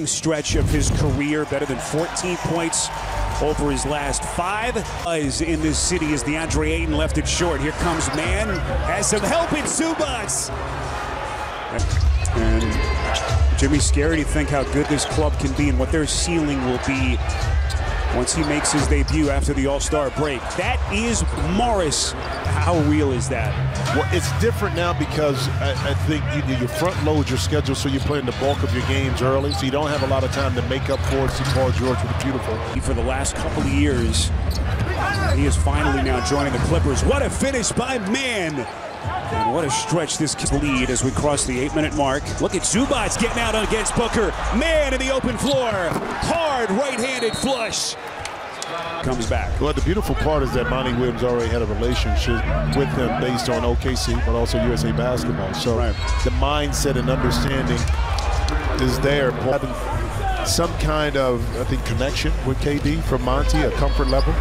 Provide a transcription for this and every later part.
Stretch of his career, better than 14 points over his last 5. Is in this city as DeAndre Ayton left it short. Here comes man, has some help in Zubats. And Jimmy's scary to think how good this club can be and what their ceiling will be once he makes his debut after the All-Star break. That is Morris. How real is that? Well, it's different now because I think you front load your schedule, so you're playing the bulk of your games early, so you don't have a lot of time to make up for it. See Paul George with a beautiful. For the last couple of years, he is finally now joining the Clippers. What a finish by Man! And what a stretch this kid's lead as we cross the 8-minute mark. Look at Zubats getting out against Booker. Man in the open floor. Hard right-handed flush. Comes back. Well, the beautiful part is that Monty Williams already had a relationship with him based on OKC, but also USA Basketball. So the mindset and understanding is there. Having some kind of, I think, connection with KD from Monty, a comfort level.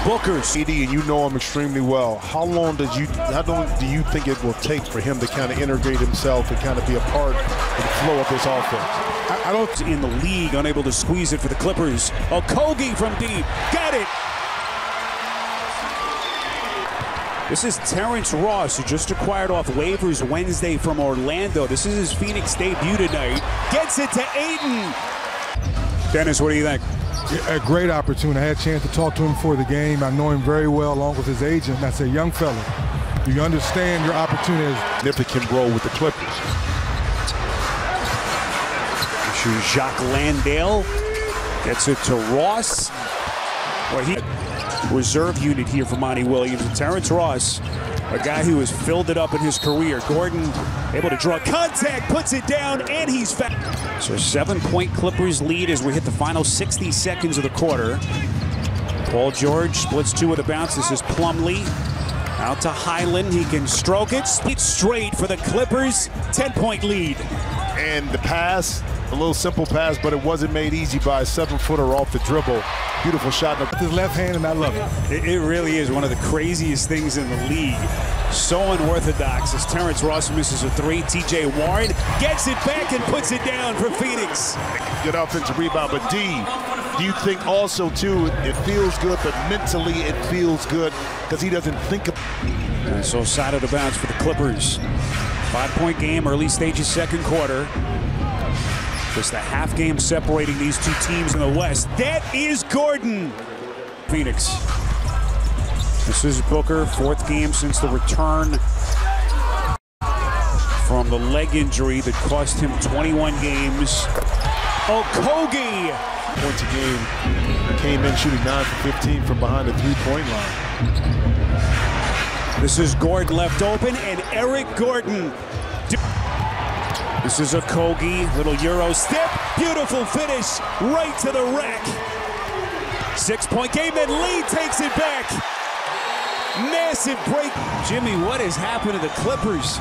Booker, CD, and you know him extremely well. How long do you think it will take for him to kind of integrate himself and kind of be a part of the flow of this offense? I don't in the league, unable to squeeze it for the Clippers. Okogie from deep, got it. This is Terrence Ross, who just acquired off waivers Wednesday from Orlando. This is his Phoenix debut tonight. Gets it to Ayton. Dennis, what do you think? A great opportunity. I had a chance to talk to him before the game. I know him very well, along with his agent. And I said, young fella, do you understand your opportunity? Significant role with the Clippers. Jacques Landale gets it to Ross. Well, he reserve unit here for Monty Williams. And Terrence Ross, a guy who has filled it up in his career. Gordon able to draw contact, puts it down, and he's fouled. So 7-point Clippers lead as we hit the final 60 seconds of the quarter. Paul George splits 2 with a bounce. This is Plumlee. Out to Highland. He can stroke it. It's straight for the Clippers. 10-point lead. And the pass, a little simple pass, but it wasn't made easy by a 7-footer off the dribble. Beautiful shot. With his left hand, and I love it. It really is one of the craziest things in the league. So unorthodox as Terrence Ross misses a 3. TJ Warren gets it back and puts it down for Phoenix. Good offensive rebound, but D, do you think also, too, it feels good, but mentally it feels good because he doesn't think of... And so side of the bounce for the Clippers. 5-point game, early stages, second quarter. Just a half game separating these two teams in the West. That is Gordon. Phoenix. This is Booker, 4th game since the return from the leg injury that cost him 21 games. Okogie. Points a game. Came in shooting 9 for 15 from behind the 3-point line. This is Gordon left open, and Eric Gordon. This is Okogie, little Euro step, beautiful finish, right to the rack. 6-point game, then Lee takes it back. Massive break. Jimmy, what has happened to the Clippers?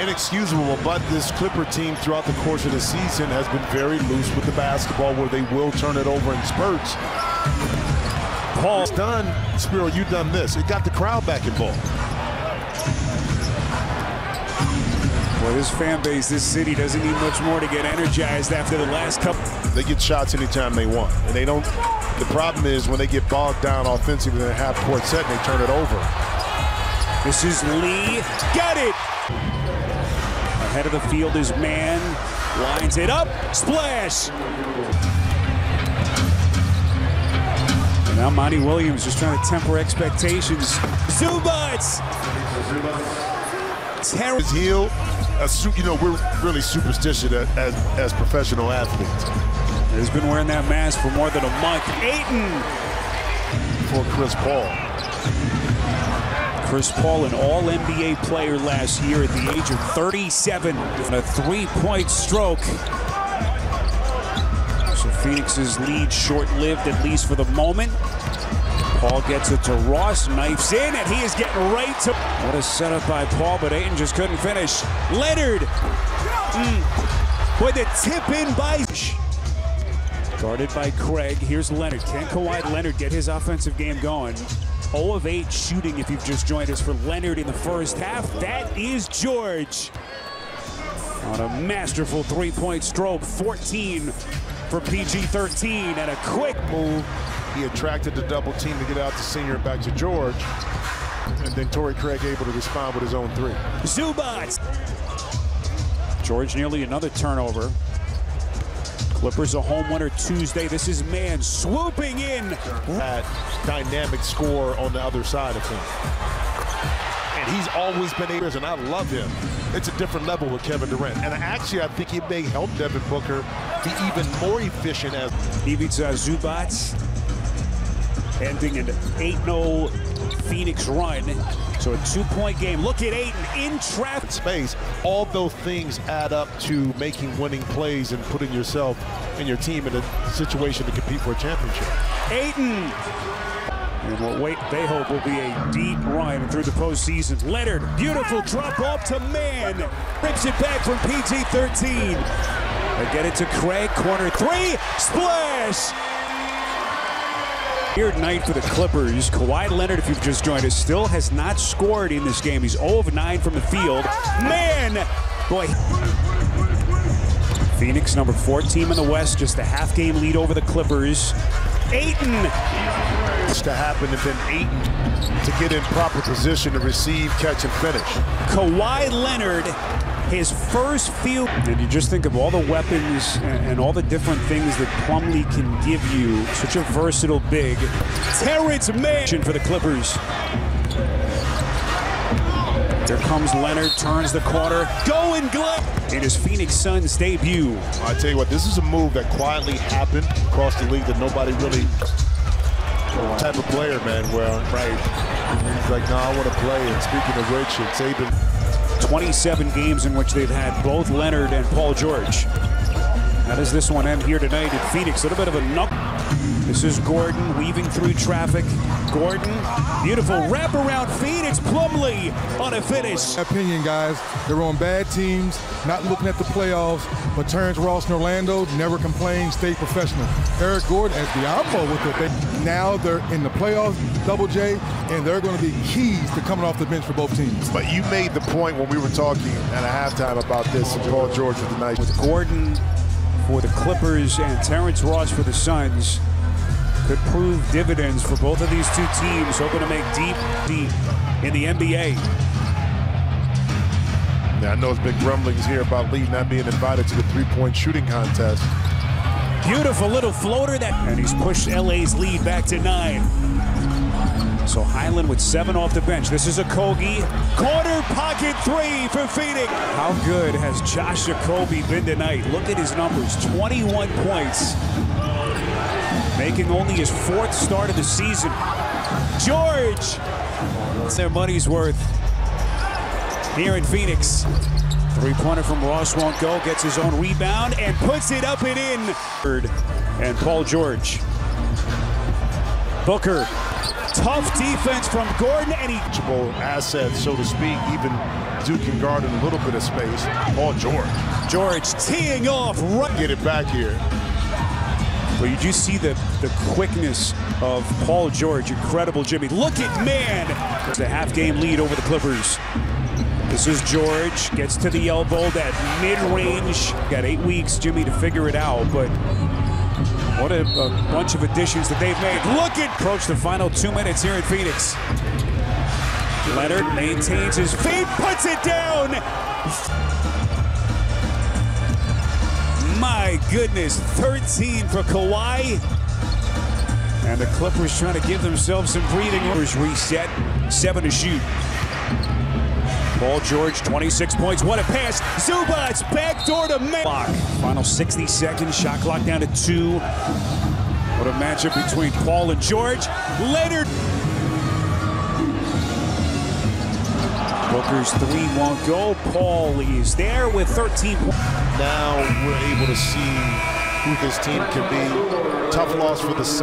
Inexcusable, but this Clipper team throughout the course of the season has been very loose with the basketball where they will turn it over in spurts. Paul's done, Spiro, you've done this. It got the crowd back involved. Well, this fan base, this city doesn't need much more to get energized after the last couple. They get shots anytime they want, and they don't. The problem is when they get bogged down offensively in a half-court set and they turn it over. This is Lee, got it. Ahead of the field is Man, lines it up, splash. And now Monty Williams just trying to temper expectations. Zubats. Terrence heel. You know, we're really superstitious as professional athletes. He's been wearing that mask for more than a month. Ayton for Chris Paul. Chris Paul, an all-NBA player last year at the age of 37. And a 3-point stroke. So Phoenix's lead short-lived, at least for the moment. Paul gets it to Ross, knifes in, and he is getting right to... What a setup by Paul, but Ayton just couldn't finish. Leonard! With a tip in by... Guarded by Craig. Here's Leonard. Can Kawhi Leonard get his offensive game going? 0 of 8 shooting if you've just joined us for Leonard in the first half. That is George. on a masterful three-point stroke. 14 for PG-13, and a quick move. He attracted the double team to get out to Senior and back to George. And then Torrey Craig able to respond with his own three. Zubac. George nearly another turnover. Clippers a home winner Tuesday. This is man swooping in. That dynamic score on the other side of him. And he's always been able, and I love him. It's a different level with Kevin Durant. And actually, I think he may help Devin Booker be even more efficient as Ivica Zubac ending an 8-0 Phoenix run. So a 2-point game. Look at Ayton in traffic space. All those things add up to making winning plays and putting yourself and your team in a situation to compete for a championship. Ayton. And what they hope will be a deep run through the postseason. Leonard, beautiful drop off to man. Rips it back from PG-13. They get it to Craig, corner three, splash! Weird night for the Clippers. Kawhi Leonard, if you've just joined us, still has not scored in this game. He's 0 of 9 from the field. Man! Boy. Phoenix, number 4 team in the West, just a half-game lead over the Clippers. Ayton! To happen and then Ayton to get in proper position to receive, catch, and finish. Kawhi Leonard, his first field. And you just think of all the weapons and all the different things that Plumlee can give you. Such a versatile big. Terrence Mann for the Clippers. Here comes Leonard, turns the corner, going glove in his Phoenix Suns debut. I tell you what, this is a move that quietly happened across the league that nobody really type of player, man. Well, right. He's like, no, I want to play. And speaking of which, it's Saban. 27 games in which they've had both Leonard and Paul George. How does this one end here tonight in Phoenix? A little bit of a knuckle. This is Gordon weaving through traffic. Gordon, beautiful wraparound Phoenix. Plumlee on a finish. My opinion, guys, they're on bad teams, not looking at the playoffs, but Terrence Ross in Orlando never complained, stayed professional. Eric Gordon as Diablo with it. Now they're in the playoffs, Double J, and they're going to be keys to coming off the bench for both teams. But you made the point when we were talking at a halftime about this, and Paul George with the nice. With Gordon for the Clippers and Terrence Ross for the Suns, could prove dividends for both of these two teams, hoping to make deep in the NBA. Yeah, I know there's been grumblings here about Lee not being invited to the three-point shooting contest. Beautiful little floater and he's pushed LA's lead back to 9. So Highland with 7 off the bench. This is a Kogi corner pocket 3 for Phoenix. How good has Josh Jacoby been tonight? Look at his numbers, 21 points. Making only his 4th start of the season. George! It's their money's worth here in Phoenix. Three-pointer from Ross won't go, gets his own rebound and puts it up and in. And Paul George. Booker, tough defense from Gordon, and he assets, so to speak, even Duke can guard in a little bit of space. Paul George teeing off, right. Get it back here. Well, you do see the quickness of Paul George. Incredible, Jimmy. Look at man. It's a half-game lead over the Clippers. This is George, gets to the elbow, that mid-range. Got 8 weeks, Jimmy, to figure it out, but what a bunch of additions that they've made. Look at approach the final 2 minutes here in Phoenix. Leonard maintains his feet, puts it down. My goodness, 13 for Kawhi. And the Clippers trying to give themselves some breathing room. Reset, 7 to shoot. Paul George, 26 points, what a pass. Zubac, backdoor to man. Final 60 seconds, shot clock down to 2. What a matchup between Paul and George. Leonard. Booker's 3 won't go. Paul is there with 13 points. Now we're able to see who this team can be. Tough loss for the Suns.